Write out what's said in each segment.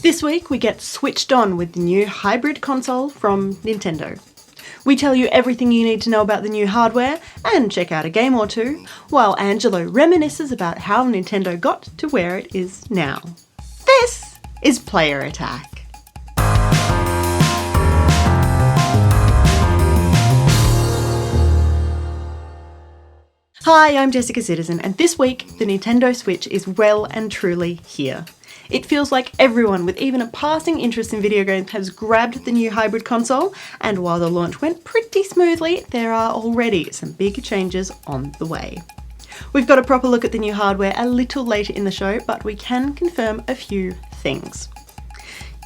This week we get switched on with the new hybrid console from Nintendo. We tell you everything you need to know about the new hardware and check out a game or two, while Angelo reminisces about how Nintendo got to where it is now. This is Player Attack. Hi, I'm Jessica Citizen, and this week the Nintendo Switch is well and truly here. It feels like everyone with even a passing interest in video games has grabbed the new hybrid console, and while the launch went pretty smoothly, there are already some big changes on the way. We've got a proper look at the new hardware a little later in the show, but we can confirm a few things.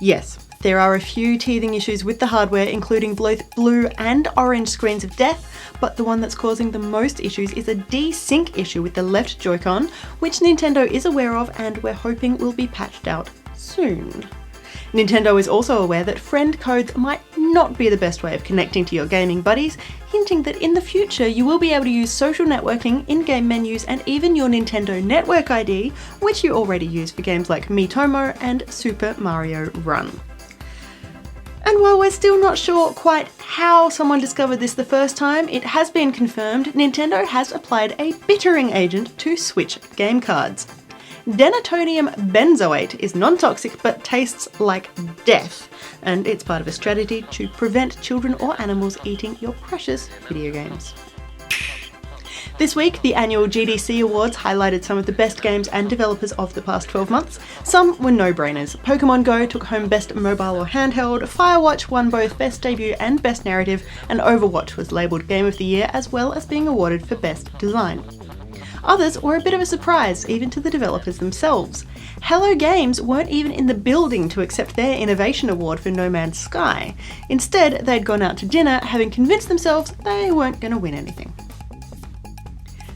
Yes, there are a few teething issues with the hardware, including both blue and orange screens of death, but the one that's causing the most issues is a desync issue with the left Joy-Con, which Nintendo is aware of and we're hoping will be patched out soon. Nintendo is also aware that friend codes might not be the best way of connecting to your gaming buddies, hinting that in the future you will be able to use social networking, in-game menus, and even your Nintendo Network ID, which you already use for games like Miitomo and Super Mario Run. And while we're still not sure quite how someone discovered this the first time, it has been confirmed Nintendo has applied a bittering agent to Switch game cards. Denatonium benzoate is non-toxic but tastes like death, and it's part of a strategy to prevent children or animals eating your precious video games. This week, the annual GDC Awards highlighted some of the best games and developers of the past 12 months. Some were no-brainers. Pokemon Go took home Best Mobile or Handheld, Firewatch won both Best Debut and Best Narrative, and Overwatch was labelled Game of the Year as well as being awarded for Best Design. Others were a bit of a surprise, even to the developers themselves. Hello Games weren't even in the building to accept their Innovation Award for No Man's Sky. Instead, they'd gone out to dinner, having convinced themselves they weren't going to win anything.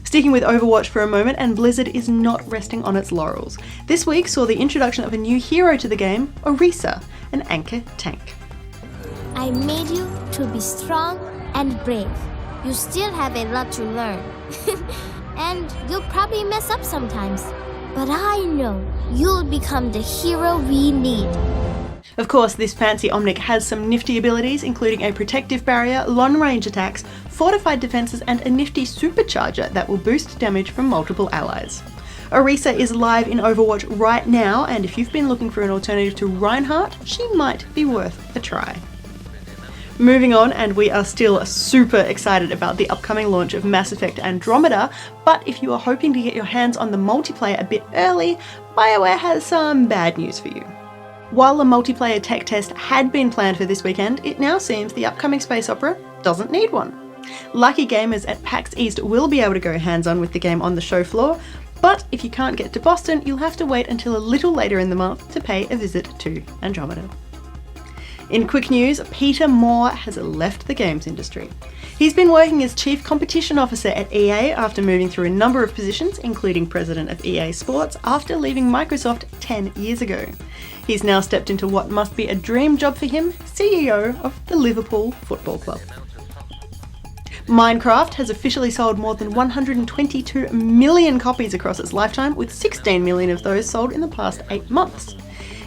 Sticking with Overwatch for a moment, and Blizzard is not resting on its laurels. This week saw the introduction of a new hero to the game, Orisa, an anchor tank. I made you to be strong and brave. You still have a lot to learn. And you'll probably mess up sometimes. But I know you'll become the hero we need. Of course, this fancy Omnic has some nifty abilities, including a protective barrier, long-range attacks, fortified defenses, and a nifty supercharger that will boost damage from multiple allies. Orisa is live in Overwatch right now, and if you've been looking for an alternative to Reinhardt, she might be worth a try. Moving on, and we are still super excited about the upcoming launch of Mass Effect Andromeda, but if you are hoping to get your hands on the multiplayer a bit early, BioWare has some bad news for you. While a multiplayer tech test had been planned for this weekend, it now seems the upcoming space opera doesn't need one. Lucky gamers at PAX East will be able to go hands-on with the game on the show floor, but if you can't get to Boston, you'll have to wait until a little later in the month to pay a visit to Andromeda. In quick news, Peter Moore has left the games industry. He's been working as Chief Competition Officer at EA after moving through a number of positions, including President of EA Sports, after leaving Microsoft 10 years ago. He's now stepped into what must be a dream job for him, CEO of the Liverpool Football Club. Minecraft has officially sold more than 122 million copies across its lifetime, with 16 million of those sold in the past 8 months.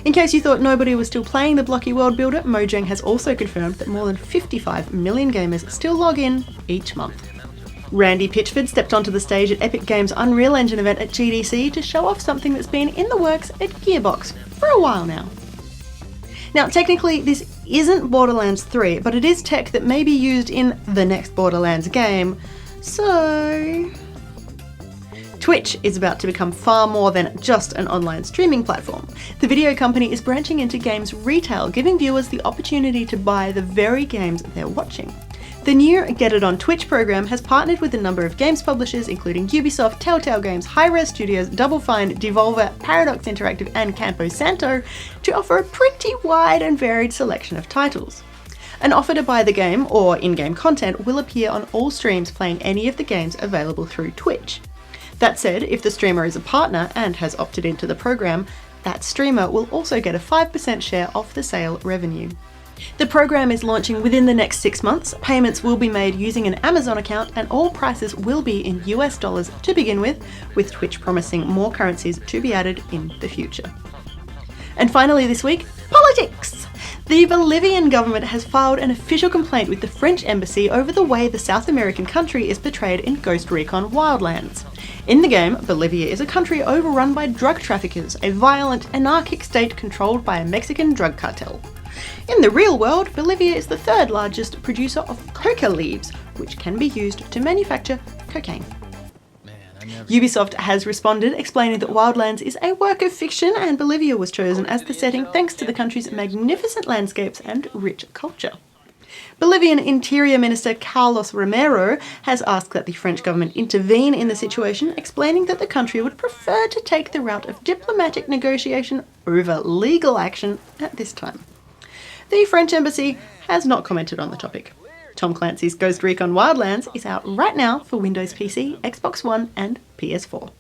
In case you thought nobody was still playing the blocky world builder, Mojang has also confirmed that more than 55 million gamers still log in each month. Randy Pitchford stepped onto the stage at Epic Games' Unreal Engine event at GDC to show off something that's been in the works at Gearbox for a while now. Now, technically, this isn't Borderlands 3, but it is tech that may be used in the next Borderlands game, so... Twitch is about to become far more than just an online streaming platform. The video company is branching into games retail, giving viewers the opportunity to buy the very games they're watching. The new Get It On Twitch program has partnered with a number of games publishers, including Ubisoft, Telltale Games, Hi-Rez Studios, Double Fine, Devolver, Paradox Interactive, and Campo Santo, to offer a pretty wide and varied selection of titles. An offer to buy the game, or in-game content, will appear on all streams playing any of the games available through Twitch. That said, if the streamer is a partner and has opted into the program, that streamer will also get a 5% share of the sale revenue. The program is launching within the next 6 months. Payments will be made using an Amazon account, and all prices will be in US dollars to begin with Twitch promising more currencies to be added in the future. And finally this week, politics! The Bolivian government has filed an official complaint with the French embassy over the way the South American country is portrayed in Ghost Recon Wildlands. In the game, Bolivia is a country overrun by drug traffickers, a violent, anarchic state controlled by a Mexican drug cartel. In the real world, Bolivia is the third largest producer of coca leaves, which can be used to manufacture cocaine. Ubisoft has responded, explaining that Wildlands is a work of fiction and Bolivia was chosen as the setting thanks to the country's magnificent landscapes and rich culture. Bolivian Interior Minister Carlos Romero has asked that the French government intervene in the situation, explaining that the country would prefer to take the route of diplomatic negotiation over legal action at this time. The French embassy has not commented on the topic. Tom Clancy's Ghost Recon Wildlands is out right now for Windows PC, Xbox One and PS4.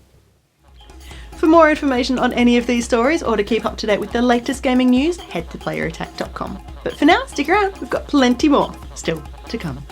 For more information on any of these stories or to keep up to date with the latest gaming news, head to playerattack.com. But for now, stick around, we've got plenty more still to come.